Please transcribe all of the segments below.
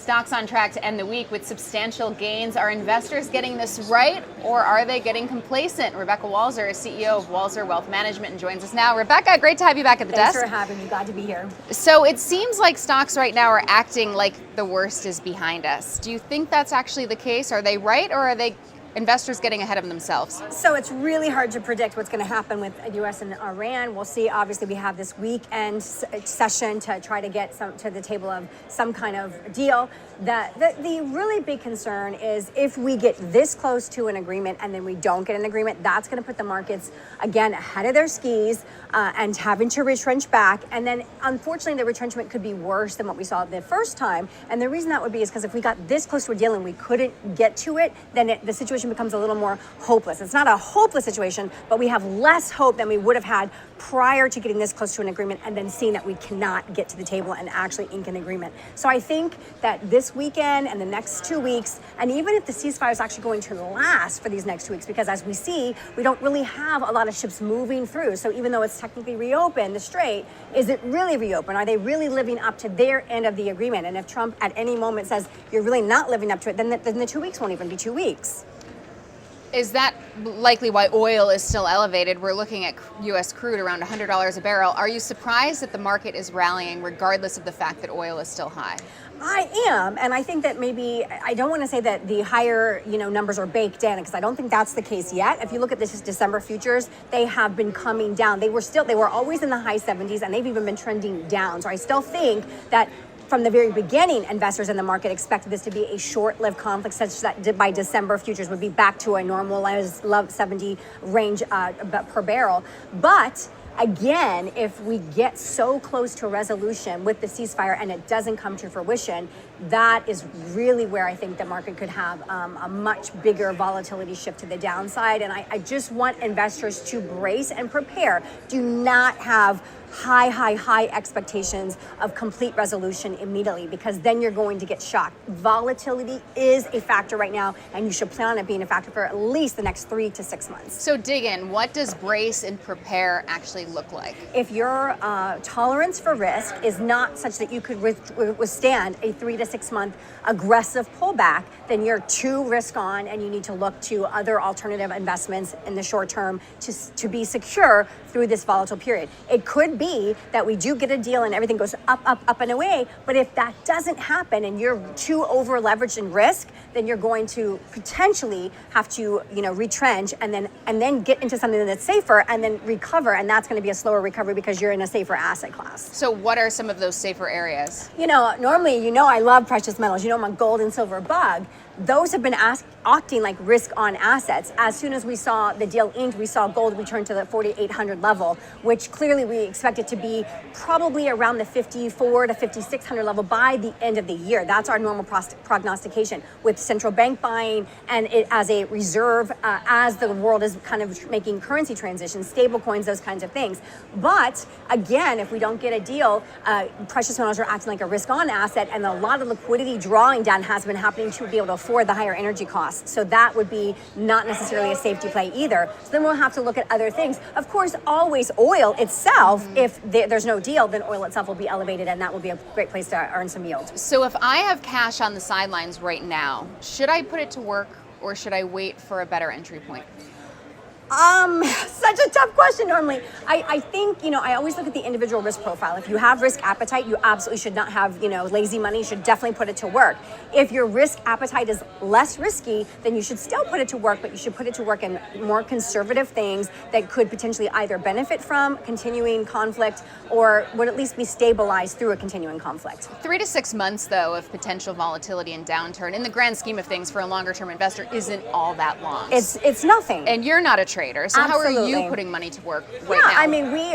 Stocks on track to end the week with substantial gains. Are investors getting this right, or are they getting complacent? Rebecca Walser is CEO of Walser Wealth Management and joins us now. Rebecca, great to have you back at the desk. Thanks for having me. Glad to be here. So it seems like stocks right now are acting like the worst is behind us. Do you think that's actually the case? Are they right, or are they investors getting ahead of themselves? So it's really hard to predict what's going to happen with the U.S. and Iran. We'll see. Obviously, we have this weekend session to try to get to the table of some kind of deal. The really big concern is if we get this close to an agreement and then we don't get an agreement, that's going to put the markets, again, ahead of their skis and having to retrench back. And then, unfortunately, the retrenchment could be worse than what we saw the first time. And the reason that would be is because if we got this close to a deal and we couldn't get to it, then the situation becomes a little more hopeless. It's not a hopeless situation, but we have less hope than we would have had prior to getting this close to an agreement and then seeing that we cannot get to the table and actually ink an agreement. So I think that this weekend and the next 2 weeks, and even if the ceasefire is actually going to last for these next 2 weeks, because as we see, we don't really have a lot of ships moving through. So even though it's technically reopened, the Strait, is it really reopened? Are they really living up to their end of the agreement? And if Trump at any moment says you're really not living up to it, then the 2 weeks won't even be 2 weeks. Is that likely why oil is still elevated? We're looking at U.S. crude around $100 a barrel. Are you surprised that the market is rallying regardless of the fact that oil is still high? I am, and I think that maybe, I don't want to say that the higher numbers are baked in, because I don't think that's the case yet. If you look at this December futures, they have been coming down. They were always in the high 70s, and they've even been trending down. So I still think that from the very beginning, investors in the market expected this to be a short-lived conflict, such that by December, futures would be back to a normalized 70 range per barrel. But again, if we get so close to a resolution with the ceasefire and it doesn't come to fruition, that is really where I think the market could have a much bigger volatility shift to the downside. And I just want investors to brace and prepare. Do not have high expectations of complete resolution immediately, because then you're going to get shocked. Volatility is a factor right now, and you should plan on it being a factor for at least the next 3 to 6 months. So dig in. What does brace and prepare actually look like? If your tolerance for risk is not such that you could withstand a 3 to 6 month aggressive pullback, then you're too risk on, and you need to look to other alternative investments in the short term to be secure through this volatile period. It could be that we do get a deal and everything goes up and away, but if that doesn't happen and you're too over leveraged in risk, then you're going to potentially have to retrench and then get into something that's safer and then recover, and that's going to be a slower recovery because you're in a safer asset class. So what are some of those safer areas? Normally, I love precious metals. I'm a gold and silver bug. Those have been acting like risk on assets. As soon as we saw the deal inked, we saw gold return to the 4,800 level, which clearly we expect it to be probably around the 5,400 to 5,600 level by the end of the year. That's our normal prognostication, with central bank buying and it as a reserve as the world is kind of making currency transitions, stable coins, those kinds of things. But again, if we don't get a deal, precious metals are acting like a risk on asset, and a lot of liquidity drawing down has been happening to be able to afford the higher energy costs. So that would be not necessarily a safety play either. So then we'll have to look at other things. Of course, always oil itself, if there's no deal, then oil itself will be elevated, and that will be a great place to earn some yield. So if I have cash on the sidelines right now, should I put it to work, or should I wait for a better entry point? Such a tough question normally. I think, I always look at the individual risk profile. If you have risk appetite, you absolutely should not have, lazy money. You should definitely put it to work. If your risk appetite is less risky, then you should still put it to work, but you should put it to work in more conservative things that could potentially either benefit from continuing conflict or would at least be stabilized through a continuing conflict. 3 to 6 months, though, of potential volatility and downturn, in the grand scheme of things for a longer-term investor, isn't all that long. It's nothing. And you're not a trader. So Absolutely. How are you putting money to work right now? I mean, we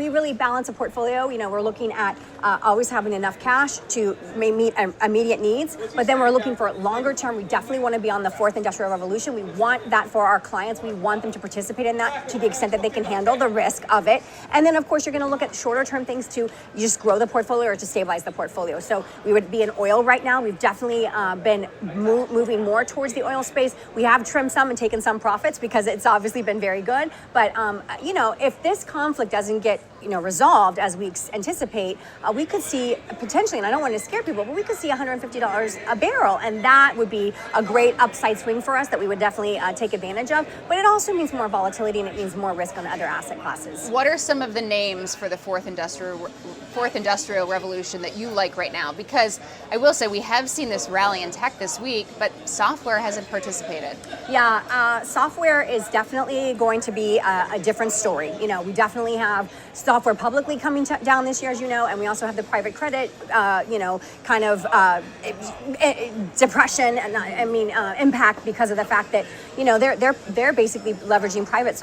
really balance a portfolio. We're looking at always having enough cash to meet immediate needs, but then we're looking for longer term. We definitely want to be on the fourth industrial revolution. We want that for our clients. We want them to participate in that to the extent that they can handle the risk of it. And then, of course, you're going to look at shorter term things to just grow the portfolio or to stabilize the portfolio. So we would be in oil right now. We've definitely been moving more towards the oil space. We have trimmed some and taken some profits because it's obviously been very good. But, if this conflict doesn't get resolved as we anticipate, we could see potentially, and I don't want to scare people, but we could see $150 a barrel, and that would be a great upside swing for us that we would definitely take advantage of. But it also means more volatility, and it means more risk on other asset classes. What are some of the names for the fourth industrial revolution that you like right now? Because I will say we have seen this rally in tech this week, but software hasn't participated. Yeah, software is definitely going to be a different story. We definitely have software publicly coming down this year, as you know, and we also have the private credit, depression and impact because of the fact that they're basically leveraging private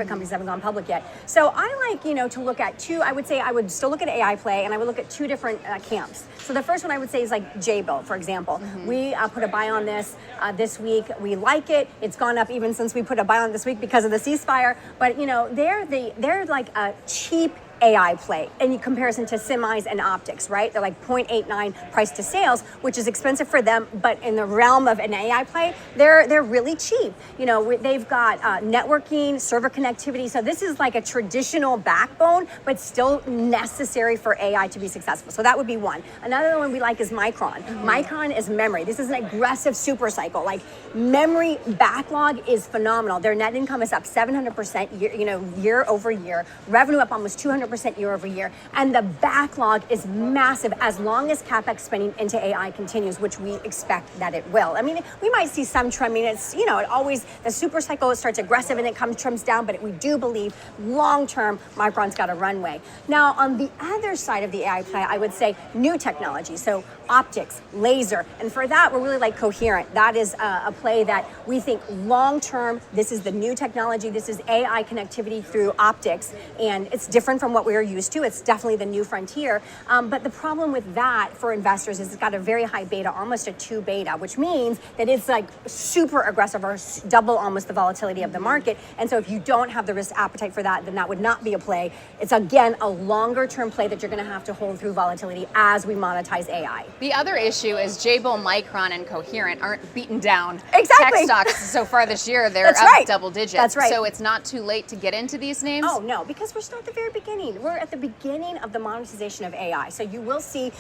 companies that haven't gone public yet. So I like to look at two. I would say I would still look at AI play, and I would look at two different camps. So the first one I would say is like J-Bill, for example. Mm-hmm. We put a buy on this week. We like it. It's gone up even since we put a buy on this week because of the ceasefire. But they're like a cheap AI play in comparison to semis and optics, right? They're like 0.89 price to sales, which is expensive for them, but in the realm of an AI play, they're really cheap. They've got networking, server connectivity. So this is like a traditional backbone, but still necessary for AI to be successful. So that would be one. Another one we like is Micron. Mm-hmm. Micron is memory. This is an aggressive super cycle. Like memory backlog is phenomenal. Their net income is up 700% year over year. Revenue up almost 200% year over year, and the backlog is massive as long as CapEx spending into AI continues, which we expect that it will. I mean, we might see some trimming. It's it always, the super cycle starts aggressive and it trims down, but we do believe long term Micron's got a runway. Now on the other side of the AI play, I would say new technology, so optics, laser, and for that we're really like Coherent. That is a play that we think long term. This is the new technology. This is AI connectivity through optics, and it's different from what we are used to. It's definitely the new frontier. But the problem with that for investors is it's got a very high beta, almost a 2 beta, which means that it's like super aggressive or double almost the volatility of the market. And so if you don't have the risk appetite for that, then that would not be a play. It's again a longer term play that you're going to have to hold through volatility as we monetize AI. The other issue is Jabil, Micron, and Coherent aren't beaten down. Exactly. Tech stocks so far this year, they're That's up right. double digits. That's right. So it's not too late to get into these names? Oh, no, because we're still at the very beginning. We're at the beginning of the monetization of AI. So you will see,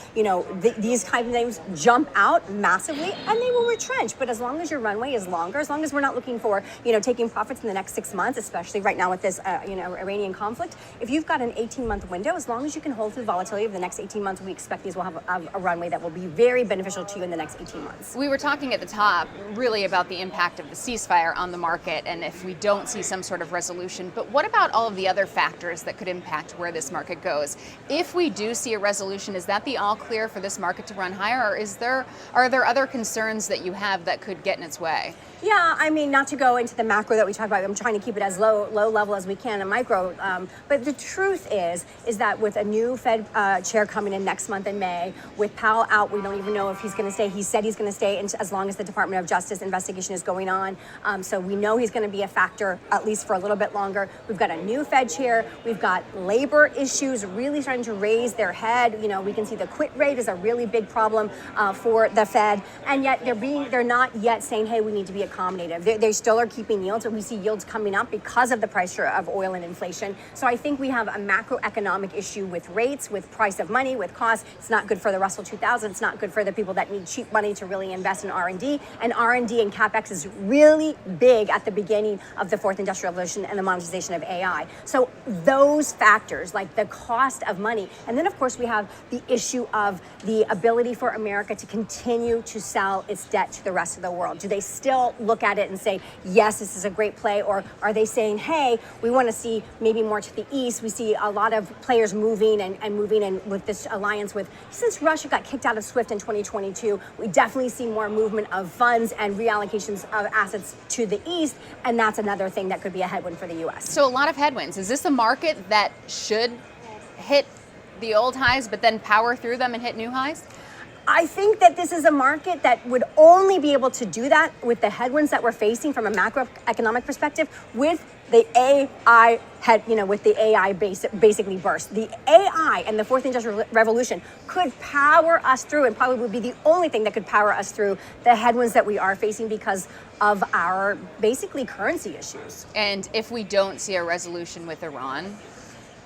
these kind of names jump out massively and they will retrench. But as long as your runway is longer, as long as we're not looking for, taking profits in the next 6 months, especially right now with this, Iranian conflict, if you've got an 18-month window, as long as you can hold through the volatility of the next 18 months, we expect these will have a runway that will be very beneficial to you in the next 18 months. We were talking at the top really about the impact of the ceasefire on the market and if we don't see some sort of resolution. But what about all of the other factors that could impact where this market goes? If we do see a resolution, is that the all clear for this market to run higher, or are there other concerns that you have that could get in its way? Yeah, I mean, not to go into the macro that we talked about, I'm trying to keep it as low level as we can in micro. But the truth is that with a new Fed chair coming in next month in May, with Powell out, we don't even know if he's going to stay. He said he's going to stay as long as the Department of Justice investigation is going on. So we know he's going to be a factor at least for a little bit longer. We've got a new Fed chair. We've got labor issues really starting to raise their head. We can see the quit rate is a really big problem for the Fed, and yet they're not yet saying, hey, we need to be accommodative. They still are keeping yields, and we see yields coming up because of the price of oil and inflation. So I think we have a macroeconomic issue with rates, with price of money, with costs. It's not good for the Russell 2000. It's not good for the people that need cheap money to really invest in R&D. And R&D and CapEx is really big at the beginning of the fourth industrial revolution and the monetization of AI. So those factors, like the cost of money, and then of course we have the issue of the ability for America to continue to sell its debt to the rest of the world. Do they still look at it and say, yes, this is a great play? Or are they saying, hey, we want to see maybe more to the east? We see a lot of players moving and with this alliance since Russia got kicked out of SWIFT in 2022, we definitely see more movement of funds and reallocations of assets to the east. And that's another thing that could be a headwind for the U.S. So a lot of headwinds. Is this a market that should hit the old highs, but then power through them and hit new highs? I think that this is a market that would only be able to do that with the headwinds that we're facing from a macroeconomic perspective with the AI with the AI basically burst. The AI and the fourth industrial revolution could power us through, and probably would be the only thing that could power us through the headwinds that we are facing because of our basically currency issues. And if we don't see a resolution with Iran?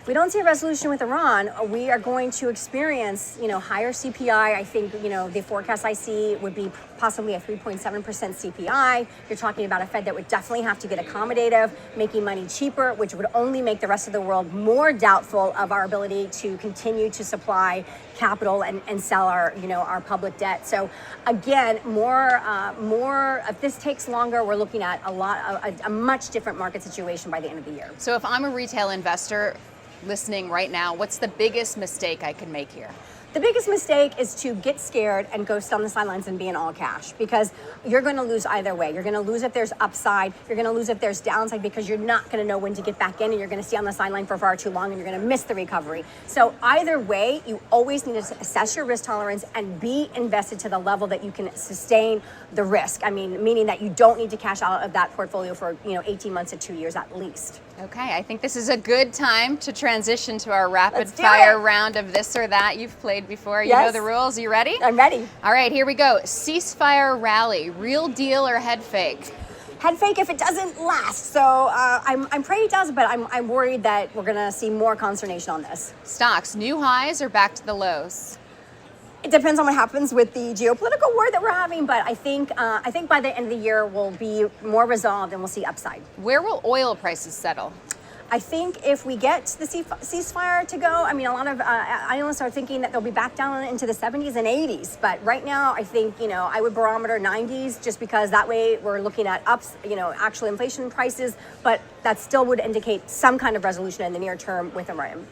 If we don't see a resolution with Iran, we are going to experience, higher CPI. I think, the forecast I see would be possibly a 3.7% CPI. You're talking about a Fed that would definitely have to get accommodative, making money cheaper, which would only make the rest of the world more doubtful of our ability to continue to supply capital and sell our public debt. So again, more. If this takes longer, we're looking at a much different market situation by the end of the year. So if I'm a retail investor listening right now, what's the biggest mistake I can make here? The biggest mistake is to get scared and go sit on the sidelines and be in all cash, because you're going to lose either way. You're going to lose if there's upside. You're going to lose if there's downside, because you're not going to know when to get back in, and you're going to stay on the sideline for far too long, and you're going to miss the recovery. So either way, you always need to assess your risk tolerance and be invested to the level that you can sustain the risk. Meaning that you don't need to cash out of that portfolio for 18 months to 2 years at least. Okay, I think this is a good time to transition to our rapid fire round of this or that. You've played before. You know the rules. You ready? I'm ready. All right, here we go. Ceasefire rally, real deal or head fake? Head fake if it doesn't last. So I'm praying it does, but I'm worried that we're going to see more consternation on this. Stocks, new highs or back to the lows? It depends on what happens with the geopolitical war that we're having, but I think by the end of the year we'll be more resolved and we'll see upside. Where will oil prices settle? I think if we get the ceasefire to go, a lot of analysts are thinking that they'll be back down into the 70s and 80s. But right now, I think, I would barometer 90s, just because that way we're looking at actual inflation prices. But that still would indicate some kind of resolution in the near term with Iran.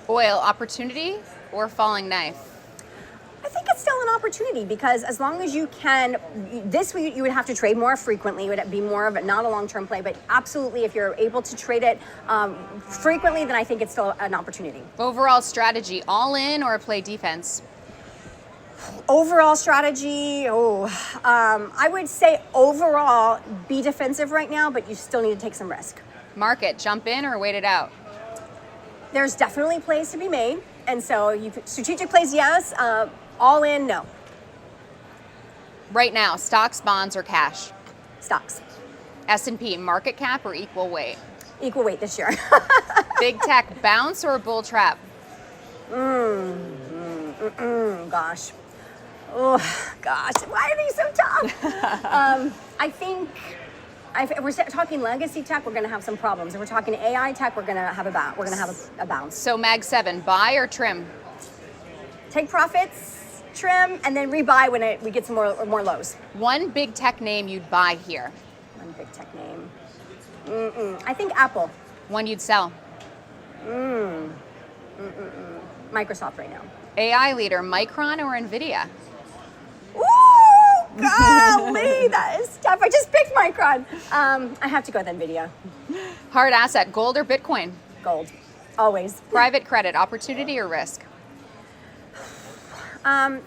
Oil, opportunity or falling knife? I think it's still an opportunity, because as long as you can, you would have to trade more frequently. It would be more of not a long-term play, but absolutely, if you're able to trade it frequently, then I think it's still an opportunity. Overall strategy, all in or play defense? Overall strategy, I would say overall be defensive right now, but you still need to take some risk. Market, jump in or wait it out? There's definitely plays to be made, and so strategic plays, yes. All in, no. Right now, stocks, bonds, or cash? Stocks. S&P, market cap or equal weight? Equal weight this year. Big tech, bounce or bull trap? Gosh. Oh, gosh. Why are they so tough? I think if we're talking legacy tech, we're going to have some problems. If we're talking AI tech, we're going to have a bounce. So Mag 7, buy or trim? Take profits, trim, and then rebuy when we get some more lows. One big tech name you'd buy here? One big tech name. I think Apple. One you'd sell? Microsoft right now. AI leader, Micron or NVIDIA? Ooh, golly, that is tough. I just picked Micron. I have to go with NVIDIA. Hard asset, gold or Bitcoin? Gold, always. Private credit, opportunity or risk?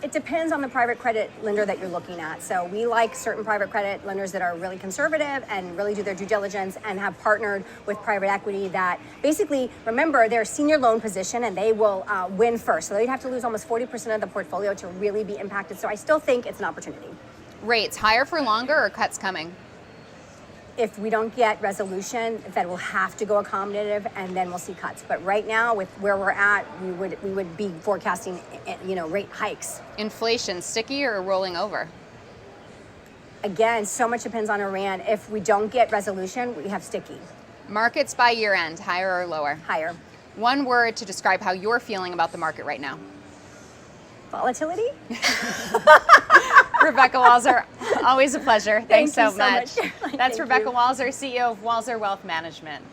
It depends on the private credit lender that you're looking at. So we like certain private credit lenders that are really conservative and really do their due diligence and have partnered with private equity that basically, remember, they're a senior loan position and they will win first. So they'd have to lose almost 40% of the portfolio to really be impacted. So I still think it's an opportunity. Rates, higher for longer or cuts coming? If we don't get resolution, the Fed will have to go accommodative, and then we'll see cuts. But right now, with where we're at, we would be forecasting, rate hikes. Inflation, sticky or rolling over? Again, so much depends on Iran. If we don't get resolution, we have sticky. Markets by year end, higher or lower? Higher. One word to describe how you're feeling about the market right now. Volatility. Rebecca Walser, always a pleasure. Thanks so much. Thank That's you. Rebecca Walser, CEO of Walser Wealth Management.